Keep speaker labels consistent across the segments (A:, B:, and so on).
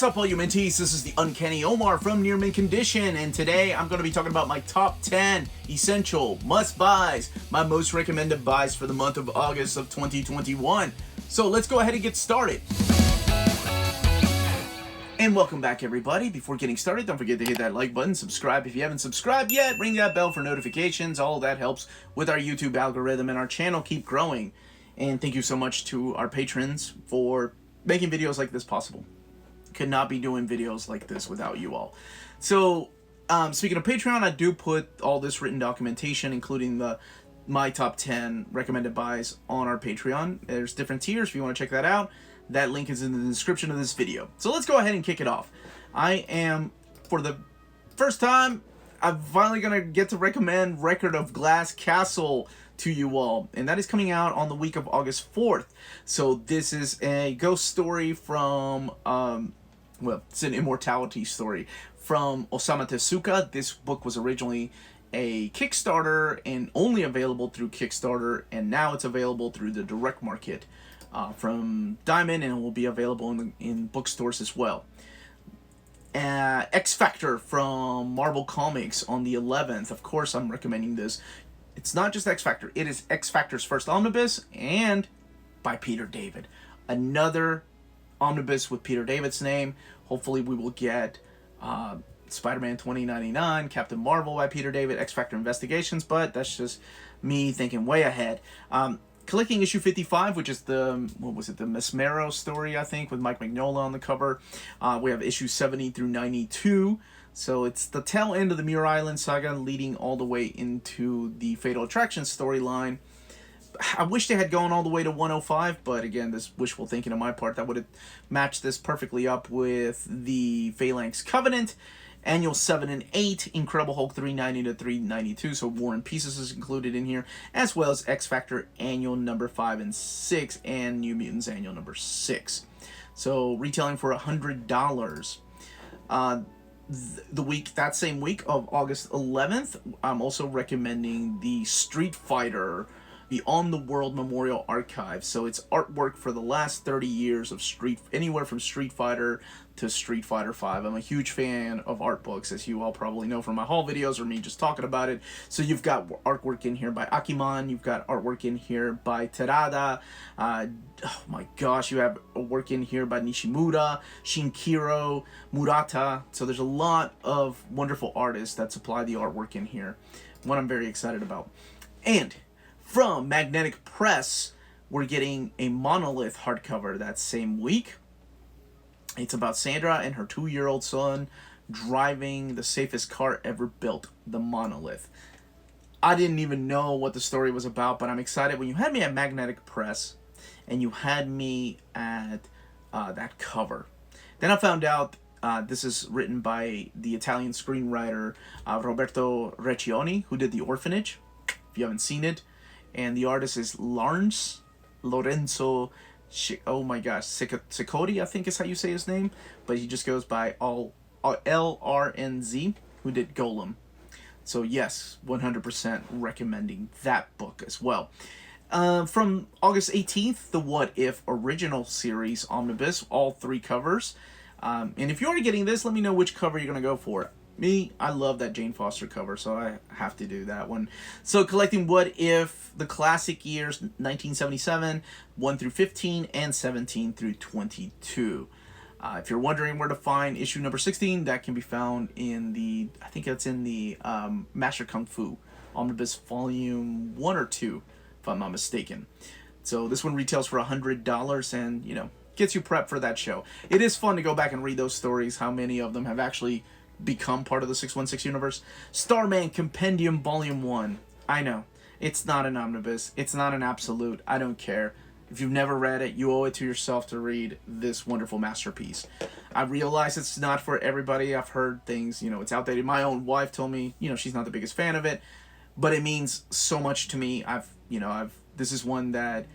A: What's up, all you mentees? This is the Uncanny Omar from Near Mint Condition, and today I'm going to be talking about my top 10 essential must-buys, my most recommended buys for the month of August of 2021. So let's go ahead and get started. And welcome back, everybody. Before getting started, don't forget to hit that like button, subscribe if you haven't subscribed yet, ring that bell for notifications. All that helps with our YouTube algorithm and our channel keep growing. And thank you so much to our patrons for making videos like this possible. Could not be doing videos like this without you all. So, speaking of Patreon, I do put all this written documentation, including my top 10 recommended buys, on our Patreon. There's different tiers if you want to check that out. That link is in the description of this video. So let's go ahead and kick it off. I am, for the first time, I'm finally going to get to recommend Record of Glass Castle to you all, and that is coming out on the week of August 4th. So this is a ghost story from, well, it's an immortality story from Osamu Tezuka. This book was originally a Kickstarter and only available through Kickstarter, and now it's available through the direct market from Diamond, and it will be available in bookstores as well. XFactor from Marvel Comics on the 11th. Of course, I'm recommending this. It's not just XFactor. It is XFactor's first omnibus, and by Peter David. Another omnibus with Peter David's name. Hopefully we will get Spider-Man 2099, Captain Marvel by Peter David, XFactor Investigations, but that's just me thinking way ahead. Collecting issue 55, which is the Mesmero story, I think, with Mike Mignola on the cover. We have issue 70 through 92. So it's the tail end of the Muir Island saga, leading all the way into the Fatal Attraction storyline. I wish they had gone all the way to 105, but again, this wishful thinking on my part. That would have matched this perfectly up with the Phalanx Covenant, Annual 7 and 8, Incredible Hulk 390 to 392, so War and Pieces is included in here, as well as XFactor Annual number 5 and 6, and New Mutants Annual number 6. So retailing for $100. That same week of August 11th, I'm also recommending the Street Fighter, the On the World Memorial Archive. So it's artwork for the last 30 years of anywhere from Street Fighter to Street Fighter 5. I'm a huge fan of art books, as you all probably know from my haul videos or me just talking about it. So you've got artwork in here by Akiman, you've got artwork in here by Terada, oh my gosh, you have work in here by Nishimura, Shinkiro, Murata. So there's a lot of wonderful artists that supply the artwork in here, one I'm very excited about. And from Magnetic Press, we're getting a Monolith hardcover that same week. It's about Sandra and her 2-year-old son driving the safest car ever built, the Monolith. I didn't even know what the story was about, but I'm excited. When you had me at Magnetic Press and you had me at that cover, then I found out this is written by the Italian screenwriter Roberto Recchioni, who did The Orphanage, if you haven't seen it. And the artist is Lorenzo, oh my gosh, Sicodi, I think is how you say his name. But he just goes by LRNZ, who did Golem. So yes, 100% recommending that book as well. From August 18th, the What If Original Series Omnibus, all 3 covers. And if you're already getting this, let me know which cover you're going to go for. Me, I love that Jane Foster cover, so I have to do that one. So collecting What If, the classic years, 1977, 1 through 15, and 17 through 22. If you're wondering where to find issue number 16, that can be found in the, I think that's in the Master Kung Fu Omnibus Volume 1 or 2, if I'm not mistaken. So this one retails for $100 and, you know, gets you prepped for that show. It is fun to go back and read those stories, how many of them have actually become part of the 616 universe. Man Compendium Volume 1. I know, it's not an omnibus, it's not an absolute, I don't care. If you've never read it, you owe it to yourself to read this wonderful masterpiece. I realize it's not for everybody. I've heard things, you know, it's outdated. My own wife told me, you know, she's not the biggest fan of it, but it means so much to me. This is one that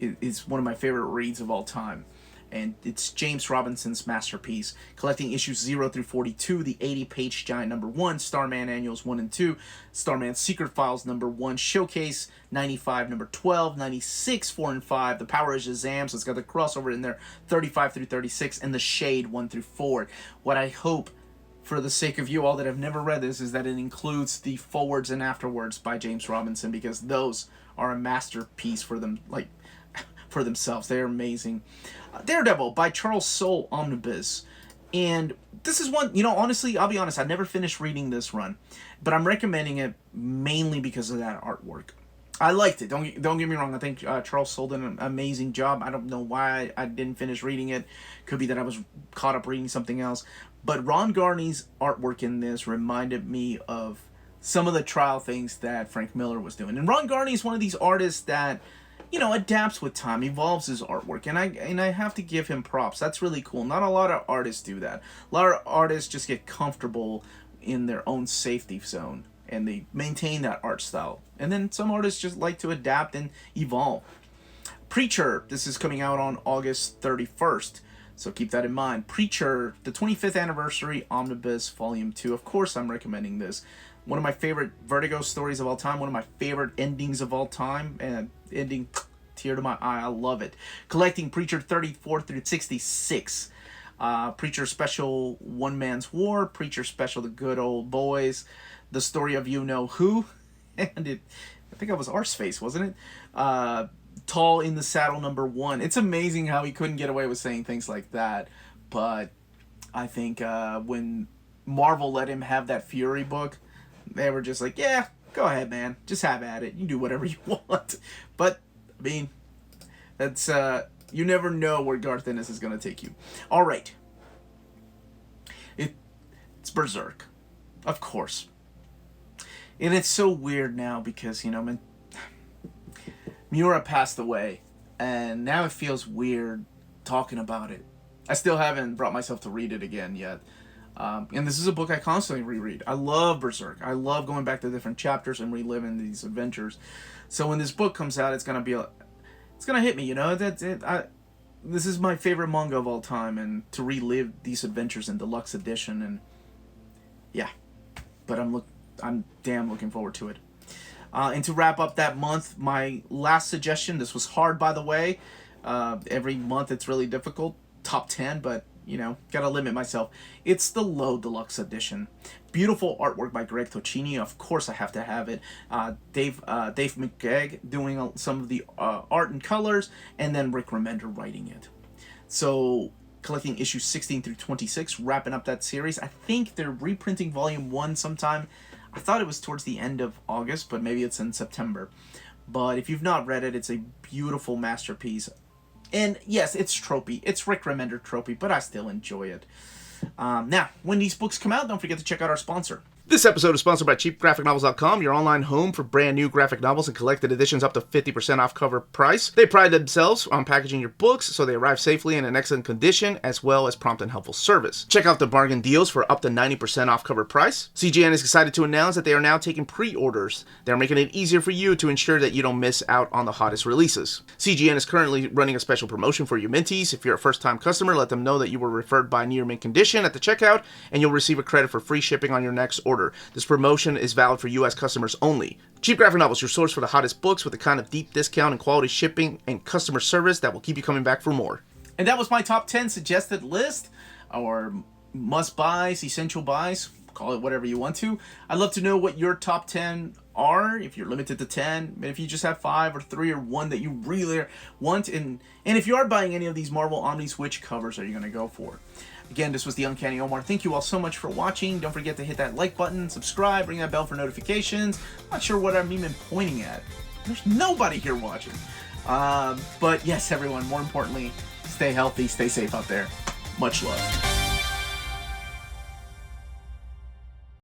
A: is one of my favorite reads of all time. and it's James Robinson's masterpiece. Collecting issues 0 through 42, the 80-page Giant #1, Starman Annuals 1 and 2, Starman Secret Files #1, Showcase 95 #12, 96 4 and 5, The Power of Shazam, so it's got the crossover in there, 35 through 36, and The Shade 1 through 4. What I hope, for the sake of you all that have never read this, is that it includes the forwards and afterwards by James Robinson, because those are a masterpiece for them, like, for themselves. They're amazing. Daredevil by Charles Soule Omnibus. And this is one, honestly, I'll be honest, I never finished reading this run, but I'm recommending it mainly because of that artwork. I liked it. Don't get me wrong. I think Charles Soule did an amazing job. I don't know why I didn't finish reading it. Could be that I was caught up reading something else. But Ron Garney's artwork in this reminded me of some of the trial things that Frank Miller was doing. And Ron Garney is one of these artists that, adapts with time, evolves his artwork, and I have to give him props. That's really cool. Not a lot of artists do that. A lot of artists just get comfortable in their own safety zone, and they maintain that art style. And then some artists just like to adapt and evolve. Preacher, this is coming out on August 31st, so keep that in mind. Preacher, the 25th Anniversary Omnibus Volume 2. Of course I'm recommending this. One of my favorite Vertigo stories of all time, one of my favorite endings of all time, and ending, tear to my eye, I love it. Collecting Preacher 34 through 66. Preacher Special One Man's War, Preacher Special The Good Old Boys, The Story of You Know Who, and I think it was Arseface, wasn't it? Tall in the Saddle #1. It's amazing how he couldn't get away with saying things like that, but I think when Marvel let him have that Fury book, they were just like, yeah, go ahead, man. Just have at it. You do whatever you want. But, I mean, that's, you never know where Garth Ennis is going to take you. All right. It's Berserk. Of course. And it's so weird now because, Miura passed away. And now it feels weird talking about it. I still haven't brought myself to read it again yet. And this is a book I constantly reread. I love Berserk. I love going back to different chapters and reliving these adventures. So when this book comes out, it's gonna hit me. This is my favorite manga of all time, and to relive these adventures in deluxe edition, and yeah. But I'm damn looking forward to it. And to wrap up that month, my last suggestion. This was hard, by the way. Every month it's really difficult. Top 10, but gotta limit myself. It's the Low Deluxe Edition. Beautiful artwork by Greg Tocchini. Of course I have to have it. Dave McGegg doing some of the art and colors, and then Rick Remender writing it. So, collecting issues 16 through 26, wrapping up that series. I think they're reprinting Volume 1 sometime. I thought it was towards the end of August, but maybe it's in September. But if you've not read it, it's a beautiful masterpiece. And yes, it's tropey. It's Rick Remender tropey, but I still enjoy it. Now, when these books come out, don't forget to check out our sponsor. This episode is sponsored by CheapGraphicNovels.com, your online home for brand new graphic novels and collected editions up to 50% off cover price. They pride themselves on packaging your books so they arrive safely in an excellent condition, as well as prompt and helpful service. Check out the bargain deals for up to 90% off cover price. CGN is excited to announce that they are now taking pre-orders. They're making it easier for you to ensure that you don't miss out on the hottest releases. CGN is currently running a special promotion for you Minties. If you're a first-time customer, let them know that you were referred by Near Mint Condition at the checkout, and you'll receive a credit for free shipping on your next order. This promotion is valid for U.S. customers only. Cheap Graphic Novels, your source for the hottest books with the kind of deep discount and quality shipping and customer service that will keep you coming back for more. And that was my top 10 suggested list, or must-buys, essential buys, call it whatever you want to. I'd love to know what your top 10 are, if you're limited to 10, if you just have 5 or 3 or 1 that you really want, and if you are buying any of these Marvel Omnis, which covers are you going to go for? Again, this was the Uncanny Omar. Thank you all so much for watching. Don't forget to hit that like button, subscribe, ring that bell for notifications. I'm not sure what I'm even pointing at. There's nobody here watching. But yes, everyone, more importantly, stay healthy, stay safe out there. Much love.